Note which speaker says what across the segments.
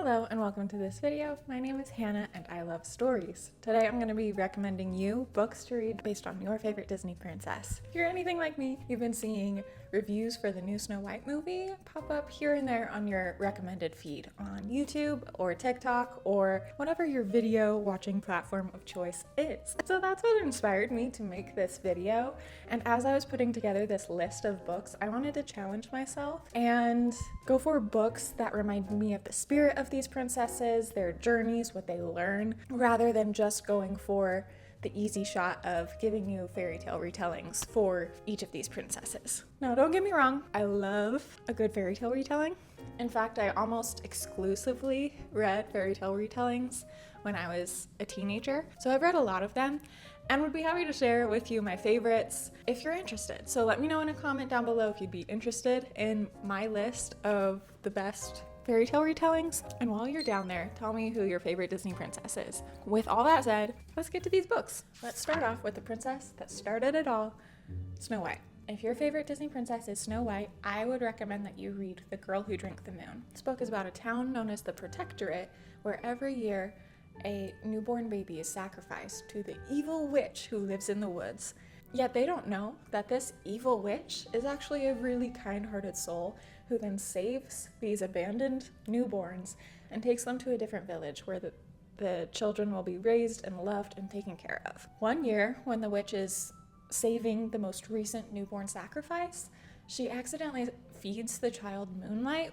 Speaker 1: Hello and welcome to this video. My name is Hannah and I love stories. Today I'm going to be recommending you books to read based on your favorite Disney princess. If you're anything like me, you've been seeing reviews for the new Snow White movie pop up here and there on your recommended feed on YouTube or TikTok or whatever your video watching platform of choice is. So that's what inspired me to make this video. And as I was putting together this list of books, I wanted to challenge myself and go for books that remind me of the spirit of these princesses, their journeys, what they learn, rather than just going for the easy shot of giving you fairy tale retellings for each of these princesses. Now, don't get me wrong, I love a good fairy tale retelling. In fact, I almost exclusively read fairy tale retellings when I was a teenager. So I've read a lot of them and would be happy to share with you my favorites if you're interested. So let me know in a comment down below if you'd be interested in my list of the best fairy tale retellings. And while you're down there, tell me who your favorite Disney princess is. With all that said, let's get to these books. Let's start off with the princess that started it all, Snow White. If your favorite Disney princess is Snow White, I would recommend that you read The Girl Who Drank the Moon. This book is about a town known as the Protectorate, where every year a newborn baby is sacrificed to the evil witch who lives in the woods. Yet they don't know that this evil witch is actually a really kind-hearted soul who then saves these abandoned newborns and takes them to a different village where the children will be raised and loved and taken care of. One year, when the witch is saving the most recent newborn sacrifice, she accidentally feeds the child moonlight,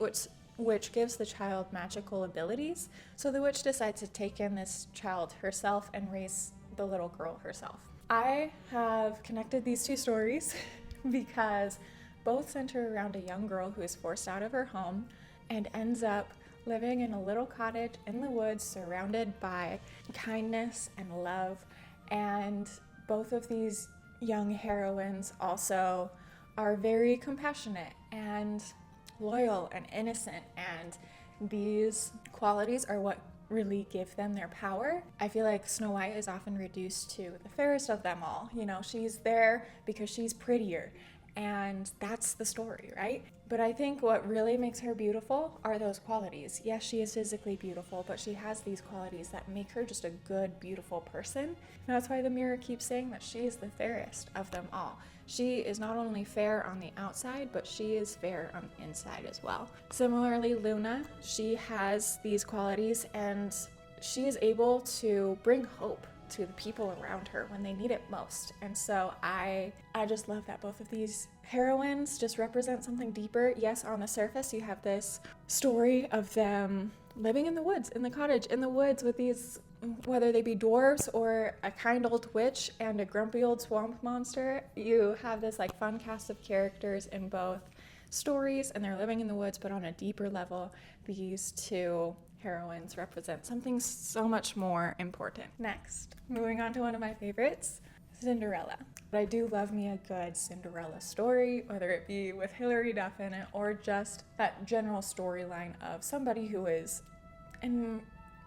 Speaker 1: which gives the child magical abilities. So the witch decides to take in this child herself and raise the little girl herself. I have connected these two stories because both center around a young girl who is forced out of her home and ends up living in a little cottage in the woods surrounded by kindness and love. And both of these young heroines also are very compassionate and loyal and innocent, and these qualities are what really give them their power. I feel like Snow White is often reduced to the fairest of them all. You know, she's there because she's prettier, and that's the story, right? But I think what really makes her beautiful are those qualities. Yes, she is physically beautiful, but she has these qualities that make her just a good, beautiful person. And that's why the mirror keeps saying that she is the fairest of them all. She is not only fair on the outside, but she is fair on the inside as well. Similarly, Luna, she has these qualities and she is able to bring hope to the people around her when they need it most. And so I just love that both of these heroines just represent something deeper. Yes, on the surface you have this story of them living in the woods, in the cottage, in the woods with these, whether they be dwarves or a kind old witch and a grumpy old swamp monster. You have this like fun cast of characters in both stories and they're living in the woods, but on a deeper level, these two heroines represent something so much more important. Next, moving on to one of my favorites, Cinderella. But I do love me a good Cinderella story, whether it be with Hilary Duff in it or just that general storyline of somebody who is in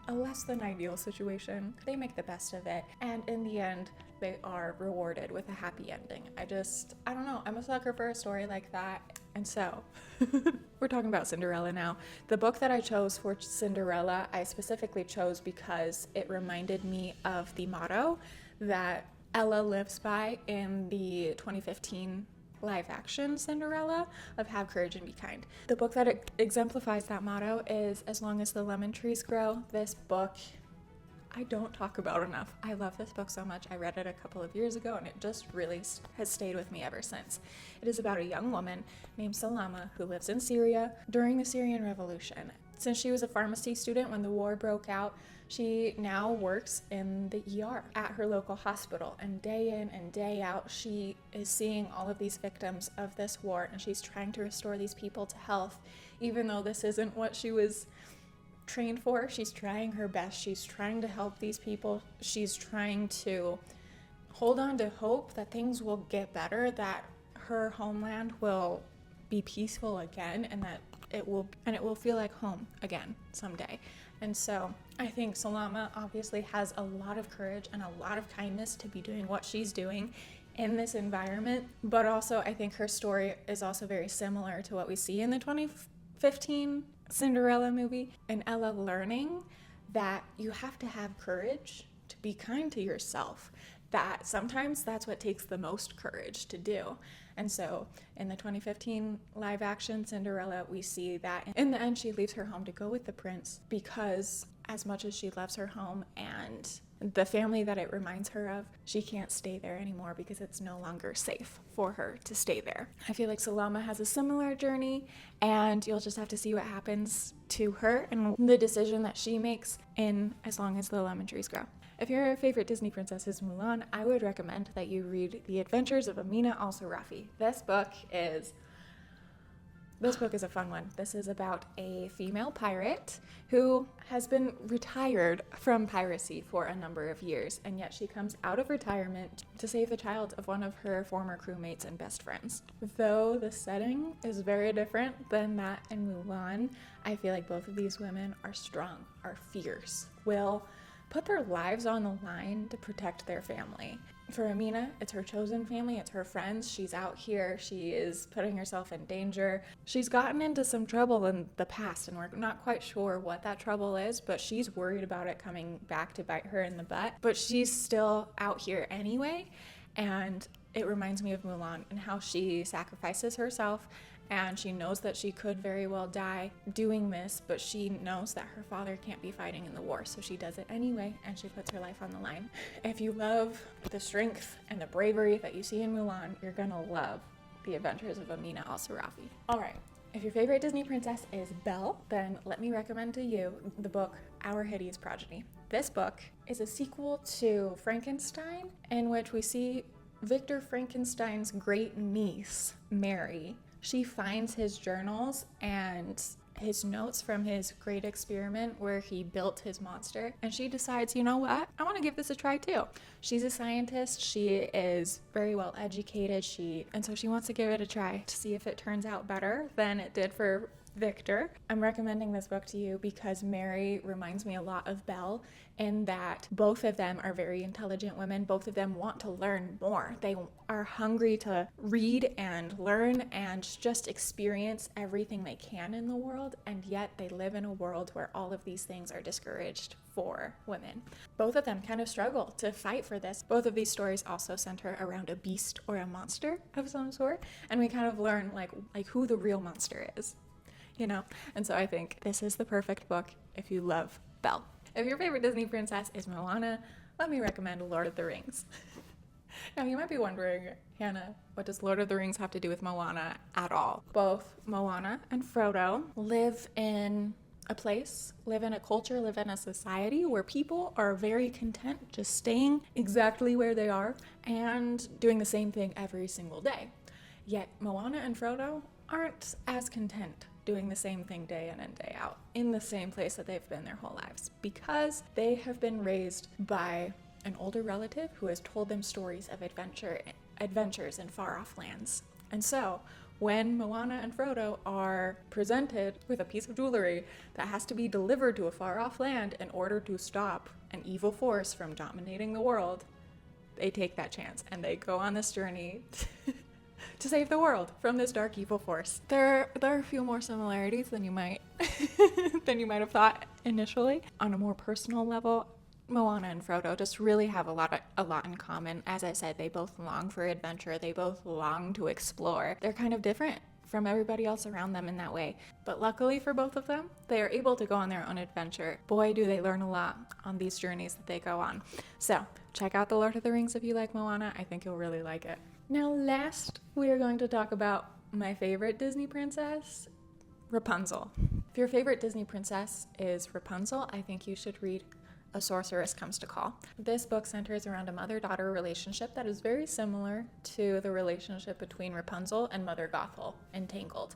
Speaker 1: a less than ideal situation. They make the best of it, and in the end, they are rewarded with a happy ending. I don't know, I'm a sucker for a story like that. And so, we're talking about Cinderella now. The book that I chose for Cinderella, I specifically chose because it reminded me of the motto that Ella lives by in the 2015 live action Cinderella of have courage and be kind. The book that exemplifies that motto is As Long as the Lemon Trees Grow. This book I don't talk about enough. I love this book so much. I read it a couple of years ago and it just really has stayed with me ever since. It is about a young woman named Salama who lives in Syria during the Syrian Revolution. Since she was a pharmacy student when the war broke out, she now works in the ER at her local hospital, and day in and day out she is seeing all of these victims of this war, and she's trying to restore these people to health, even though this isn't what she was trained for. She's trying her best. She's trying to help these people. She's trying to hold on to hope that things will get better, that her homeland will be peaceful again, and that it will feel like home again someday. And so I think Salama obviously has a lot of courage and a lot of kindness to be doing what she's doing in this environment, but also I think her story is also very similar to what we see in the 2015 Cinderella movie, and Ella learning that you have to have courage to be kind to yourself, that sometimes that's what takes the most courage to do. And so in the 2015 live action Cinderella, we see that in the end she leaves her home to go with the prince because as much as she loves her home and the family that it reminds her of, she can't stay there anymore because it's no longer safe for her to stay there. I feel like Salama has a similar journey, and you'll just have to see what happens to her and the decision that she makes in As Long as the Lemon Trees Grow. If your favorite Disney princess is Mulan, I would recommend that you read The Adventures of Amina al-Sirafi. This book is a fun one. This is about a female pirate who has been retired from piracy for a number of years, and yet she comes out of retirement to save the child of one of her former crewmates and best friends. Though the setting is very different than that in Mulan, I feel like both of these women are strong, are fierce, will put their lives on the line to protect their family. For Amina, it's her chosen family, it's her friends. She's out here, she is putting herself in danger. She's gotten into some trouble in the past, and we're not quite sure what that trouble is, but she's worried about it coming back to bite her in the butt. But she's still out here anyway, and it reminds me of Mulan and how she sacrifices herself, and she knows that she could very well die doing this, but she knows that her father can't be fighting in the war, so she does it anyway, and she puts her life on the line. If you love the strength and the bravery that you see in Mulan, you're gonna love The Adventures of Amina al-Sirafi. All right, if your favorite Disney princess is Belle, then let me recommend to you the book Our Hideous Progeny. This book is a sequel to Frankenstein, in which we see Victor Frankenstein's great niece, Mary. She finds his journals and his notes from his great experiment where he built his monster, and she decides, you know what, I want to give this a try too. She's a scientist, she is very well educated, and so she wants to give it a try to see if it turns out better than it did for Victor. I'm recommending this book to you because Mary reminds me a lot of Belle in that both of them are very intelligent women. Both of them want to learn more. They are hungry to read and learn and just experience everything they can in the world, and yet they live in a world where all of these things are discouraged for women. Both of them kind of struggle to fight for this. Both of these stories also center around a beast or a monster of some sort, and we kind of learn like who the real monster is. You know, and so I think this is the perfect book if you love Belle. If your favorite Disney princess is Moana, let me recommend Lord of the Rings. Now you might be wondering, Hannah, what does Lord of the Rings have to do with Moana at all? Both Moana and Frodo live in a place, live in a culture, live in a society where people are very content just staying exactly where they are and doing the same thing every single day. Yet Moana and Frodo aren't as content doing the same thing day in and day out in the same place that they've been their whole lives, because they have been raised by an older relative who has told them stories of adventures in far-off lands. And so when Moana and Frodo are presented with a piece of jewelry that has to be delivered to a far-off land in order to stop an evil force from dominating the world, they take that chance and they go on this journey to save the world from this dark evil force. There are a few more similarities than you might have thought initially. On a more personal level, Moana and Frodo just really have a lot in common. As I said, they both long for adventure. They both long to explore. They're kind of different from everybody else around them in that way. But luckily for both of them, they are able to go on their own adventure. Boy, do they learn a lot on these journeys that they go on. So check out The Lord of the Rings if you like Moana. I think you'll really like it. Now last, we are going to talk about my favorite Disney princess, Rapunzel. If your favorite Disney princess is Rapunzel, I think you should read A Sorceress Comes to Call. This book centers around a mother-daughter relationship that is very similar to the relationship between Rapunzel and Mother Gothel in Tangled.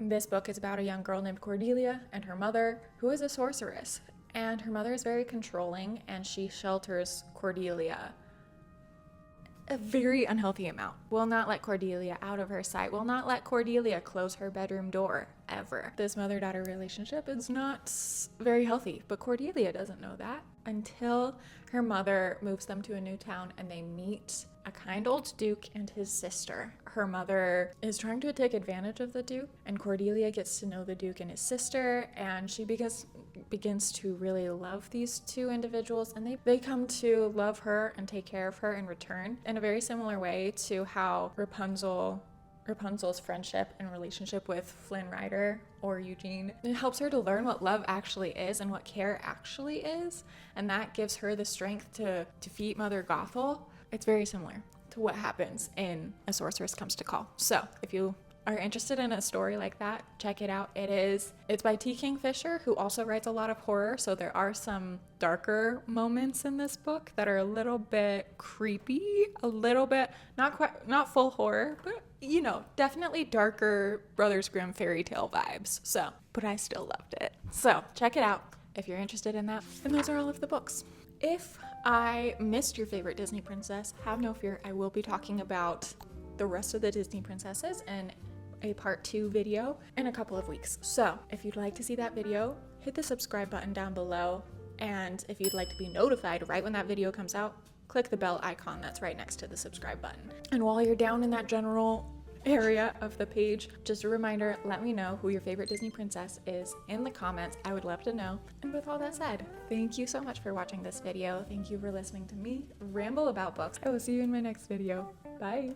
Speaker 1: This book is about a young girl named Cordelia and her mother, who is a sorceress. And her mother is very controlling, and she shelters Cordelia. a very unhealthy amount. Will not let Cordelia out of her sight. Will not let Cordelia close her bedroom door ever. This mother-daughter relationship is not very healthy, but Cordelia doesn't know that until her mother moves them to a new town and they meet a kind old duke and his sister. Her mother is trying to take advantage of the duke, and Cordelia gets to know the duke and his sister, and she begins to really love these two individuals, and they come to love her and take care of her in return in a very similar way to how Rapunzel's friendship and relationship with Flynn Rider or Eugene. It helps her to learn what love actually is and what care actually is, and that gives her the strength to defeat Mother Gothel. It's very similar to what happens in A Sorceress Comes to Call. So if you are interested in a story like that, check it out. It's by T. Kingfisher, who also writes a lot of horror, so there are some darker moments in this book that are a little bit creepy, a little bit not full horror, but you know, definitely darker Brothers Grimm fairy tale vibes. So, but I still loved it. So check it out if you're interested in that. And those are all of the books. If I missed your favorite Disney princess, have no fear. I will be talking about the rest of the Disney princesses in a part 2 video in a couple of weeks. So if you'd like to see that video, hit the subscribe button down below. And if you'd like to be notified right when that video comes out, click the bell icon that's right next to the subscribe button. And while you're down in that general area of the page, just a reminder, let me know who your favorite Disney princess is in the comments. I would love to know. And with all that said, thank you so much for watching this video. Thank you for listening to me ramble about books. I will see you in my next video. Bye.